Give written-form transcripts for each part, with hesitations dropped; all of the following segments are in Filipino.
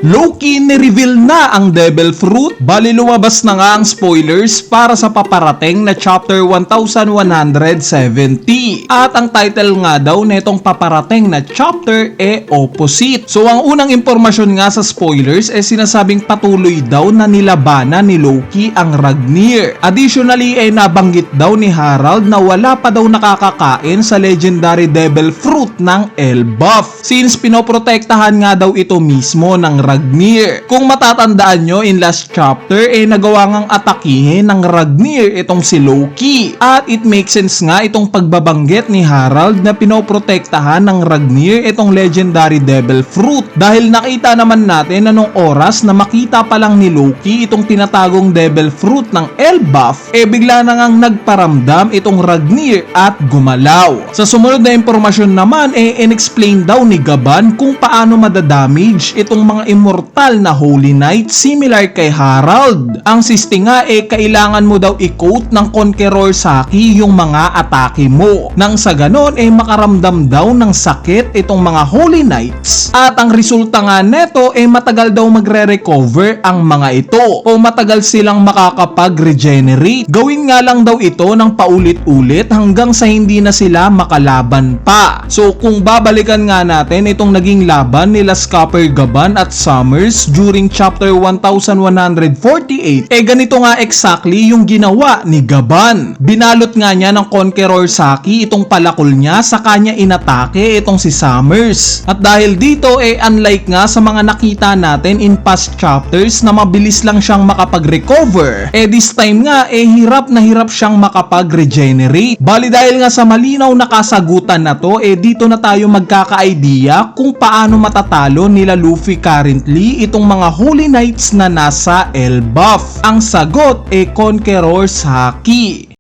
Low-key ni-reveal na ang Devil Fruit. Bali lumabas na nga ang spoilers para sa paparating na chapter 1170. At ang title nga daw netong paparating na chapter opposite. So ang unang impormasyon nga sa spoilers sinasabing patuloy daw na nilabanan ni Loki ang Ragnir. Additionally nabanggit daw ni Harald na wala pa daw nakakakain sa legendary Devil Fruit ng Elbaf. Since pinoprotektahan nga daw ito mismo ng Ragnir. Kung matatandaan nyo in last chapter nagawa ngang atakihin ng Ragnir itong si Loki. At it makes sense nga itong pagbabanggit ni Harald na pinoprotektahan ng Ragnir itong legendary Devil Fruit. Dahil nakita naman natin na nung oras na makita pa lang ni Loki itong tinatagong Devil Fruit ng Elbaf bigla na ngang nagparamdam itong Ragnir at gumalaw. Sa sumunod na impormasyon naman in-explain daw ni Gaban kung paano madadamage itong mga immortal na Holy Knight similar kay Harald. Ang siste nga kailangan mo daw i-coat ng Conqueror Saki yung mga atake mo. Nang sa ganon makaramdam daw ng sakit itong mga Holy Knights. At ang resulta nga neto matagal daw magre-recover ang mga ito o matagal silang makakapag-regenerate. Gawin nga lang daw ito ng paulit-ulit hanggang sa hindi na sila makalaban pa. So kung babalikan nga natin itong naging laban nila Scupper, Gaban at Summers during chapter 1148 ganito nga exactly yung ginawa ni Gaban. Binalot nga niya ng Conqueror Saki itong palakol niya sa kanya inatake itong si Summers. At dahil dito unlike nga sa mga nakita natin in past chapters na mabilis lang siyang makapag-recover, this time nga hirap na hirap siyang makapag-regenerate. Bali dahil nga sa malinaw na kasagutan na to dito na tayo magkaka-idea kung paano matatalo nila Luffy currently itong mga Holy Knights na nasa Elbaf. Ang sagot Conqueror Saki.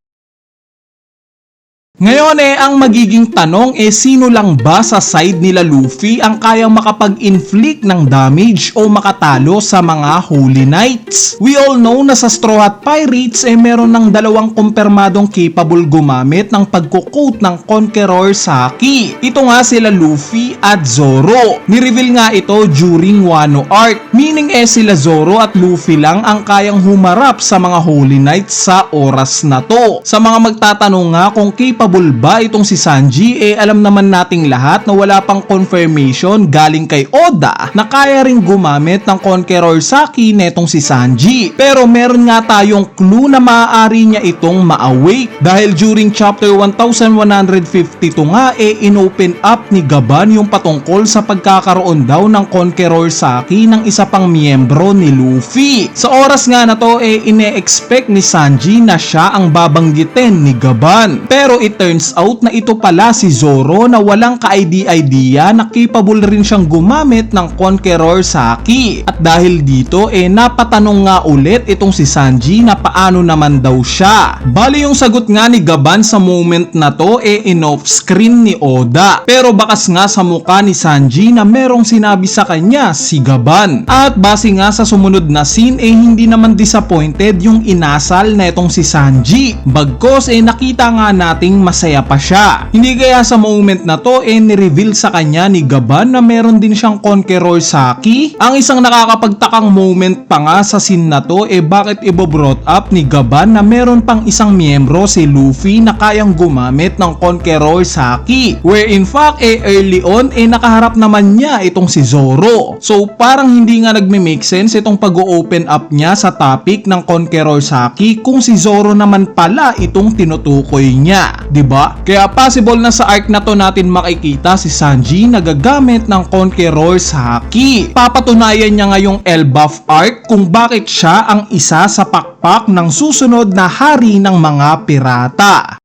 Ngayon ang magiging tanong sino lang ba sa side nila Luffy ang kayang makapag-inflict ng damage o makatalo sa mga Holy Knights? We all know na sa Straw Hat Pirates meron ng dalawang kumpirmadong capable gumamit ng pagkukot ng Conqueror Saki. Ito nga sila Luffy at Zoro. Ni-reveal nga ito during Wano Arc. Meaning sila Zoro at Luffy lang ang kayang humarap sa mga Holy Knights sa oras na to. Sa mga magtatanong nga kung capable ba itong si Sanji, alam naman nating lahat na wala pang confirmation galing kay Oda na kaya ring gumamit ng Conqueror Saki netong si Sanji. Pero meron nga tayong clue na maaari niya itong ma-awake dahil during chapter 1152 nga inopen up ni Gaban yung patungkol sa pagkakaroon daw ng Conqueror Saki ng isa pang miyembro ni Luffy. Sa oras nga na to ine-expect ni Sanji na siya ang babanggitin ni Gaban. Pero it turns out na ito pala si Zoro na walang ka-idea na capable rin siyang gumamit ng Conqueror Saki. At dahil dito napatanong nga ulit itong si Sanji na paano naman daw siya. Bali yung sagot nga ni Gaban sa moment na to in-off screen ni Oda. Pero bakas nga sa mukha ni Sanji na merong sinabi sa kanya si Gaban. At base nga sa sumunod na scene hindi naman disappointed yung inasal na itong si Sanji. Bagkos nakita nga nating masaya pa siya. Hindi kaya sa moment na to ni-reveal sa kanya ni Gaban na meron din siyang Conqueror Saki? Ang isang nakakapagtakang moment pa nga sa scene na to bakit ibo-brought up ni Gaban na meron pang isang miyembro si Luffy na kayang gumamit ng Conqueror Saki, where in fact early on nakaharap naman niya itong si Zoro. So parang hindi nga nagme-make sense itong pag-open up niya sa topic ng Conqueror Saki kung si Zoro naman pala itong tinutukoy niya. Diba? Kaya possible na sa arc na to natin makikita si Sanji na gagamit ng Conqueror Saki. Papatunayan niya ngayong Elbaf arc kung bakit siya ang isa sa pakpak ng susunod na hari ng mga pirata.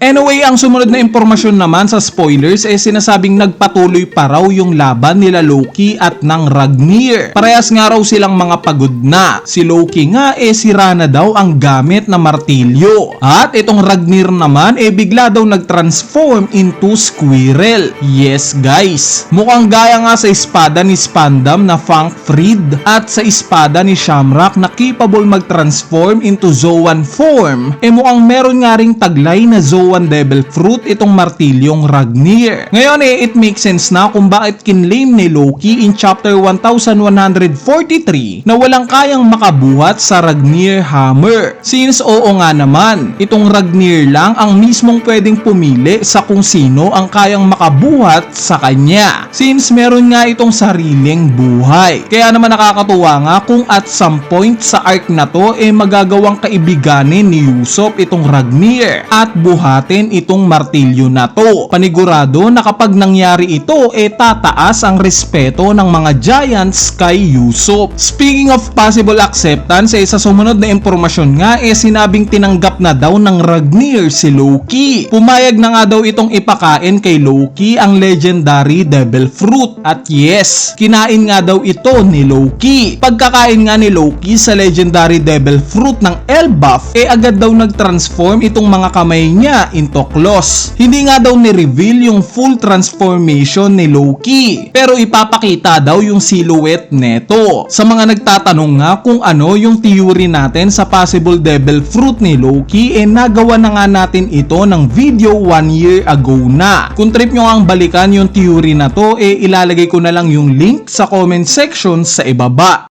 Anyway, ang sumunod na impormasyon naman sa spoilers sinasabing nagpatuloy pa raw yung laban nila Loki at ng Ragnir. Parehas nga raw silang mga pagod na. Si Loki nga sira na daw ang gamit na martilyo. At itong Ragnir naman bigla daw nag-transform into squirrel. Yes guys, mukhang gaya nga sa espada ni Spandam na Fang Freed at sa espada ni Shamrock na capable mag-transform into Zoan form. Mukhang meron nga ring taglay na Zoan +2 Devil Fruit itong martilyong Ragnir. Ngayon it makes sense na kung bakit kinlaim ni Loki in chapter 1143 na walang kayang makabuhat sa Ragnir Hammer. Since oo nga naman, itong Ragnir lang ang mismong pwedeng pumili sa kung sino ang kayang makabuhat sa kanya. Since meron nga itong sariling buhay. Kaya naman nakakatuwa nga kung at some point sa arc na to magagawang kaibiganin ni Usopp itong Ragnir at buhatin itong martilyo na to. Panigurado na kapag nangyari ito tataas ang respeto ng mga giants kay Usopp. Speaking of possible acceptance sa sumunod na impormasyon nga sinabing tinanggap na daw ng Ragnir si Loki. Pumayag na nga daw itong ipakain kay Loki ang legendary Devil Fruit at yes, kinain nga daw ito ni Loki. Pagkakain nga ni Loki sa legendary Devil Fruit ng Elbaf agad daw nag-transform itong mga kamay niya into claws. Hindi nga daw ni-reveal yung full transformation ni Loki pero ipapakita daw yung silhouette neto. Sa mga nagtatanong nga kung ano yung theory natin sa possible Devil Fruit ni Loki nagawa na nga natin ito ng video 1 year ago na. Kung trip nyo ang balikan yung theory na to ilalagay ko na lang yung link sa comment section sa ibaba.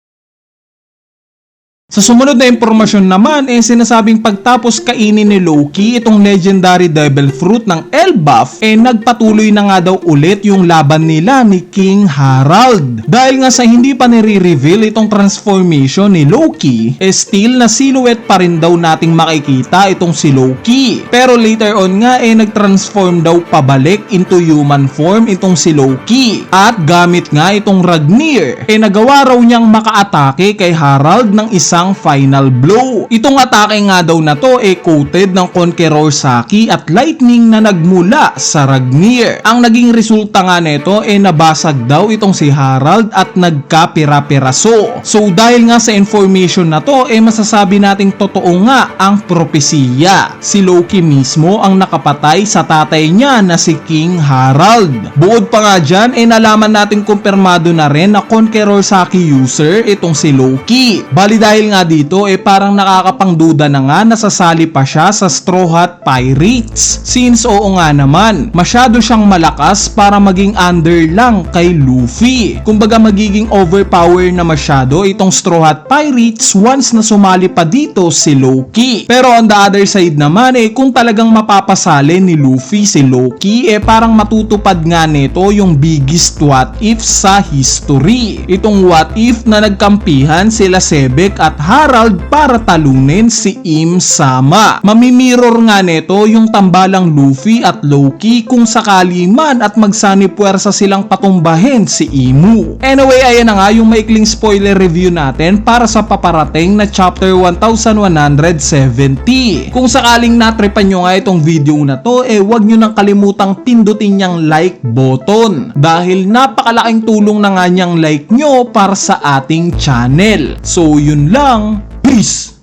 Sa sumunod na impormasyon naman sinasabing pagtapos kainin ni Loki itong legendary Devil Fruit ng Elbaf nagpatuloy na nga daw ulit yung laban nila ni King Harald. Dahil nga sa hindi pa nire-reveal itong transformation ni Loki still na silhouette pa rin daw nating makikita itong si Loki. Pero later on nga nag-transform daw pabalik into human form itong si Loki. At gamit nga itong Ragnir nagawa raw niyang makaatake kay Harald ng isang final blow. Itong atake nga daw na to coated ng Conqueror Saki at lightning na nagmula sa Ragnir. Ang naging resulta nga nito nabasag daw itong si Harald at nagkapira-piraso. So dahil nga sa information na to masasabi nating totoo nga ang propesiya. Si Loki mismo ang nakapatay sa tatay niya na si King Harald. Bukod pa nga dyan nalaman nating kumpirmado na rin na Conqueror Saki user itong si Loki. Bali dahil nga dito parang nakakapangduda na nga nasasali pa siya sa Straw Hat Pirates. Since oo nga naman, masyado siyang malakas para maging under lang kay Luffy. Kumbaga magiging overpower na masyado itong Straw Hat Pirates once na sumali pa dito si Loki. Pero on the other side naman kung talagang mapapasali ni Luffy si Loki parang matutupad nga nito yung biggest what if sa history. Itong what if na nagkampihan sila Sebek at Harald para talunin si Im Sama. Mamimirror nga nito yung tambalang Luffy at Loki kung sakali man at magsani-puwersa silang patumbahin si Imu. Anyway, ayan na nga yung maikling spoiler review natin para sa paparating na chapter 1170. Kung sakaling natripan nyo nga itong video na to, wag nyo nang kalimutang pindutin niyang like button dahil napakalaking tulong na nga niyang like nyo para sa ating channel. So yun lang, peace!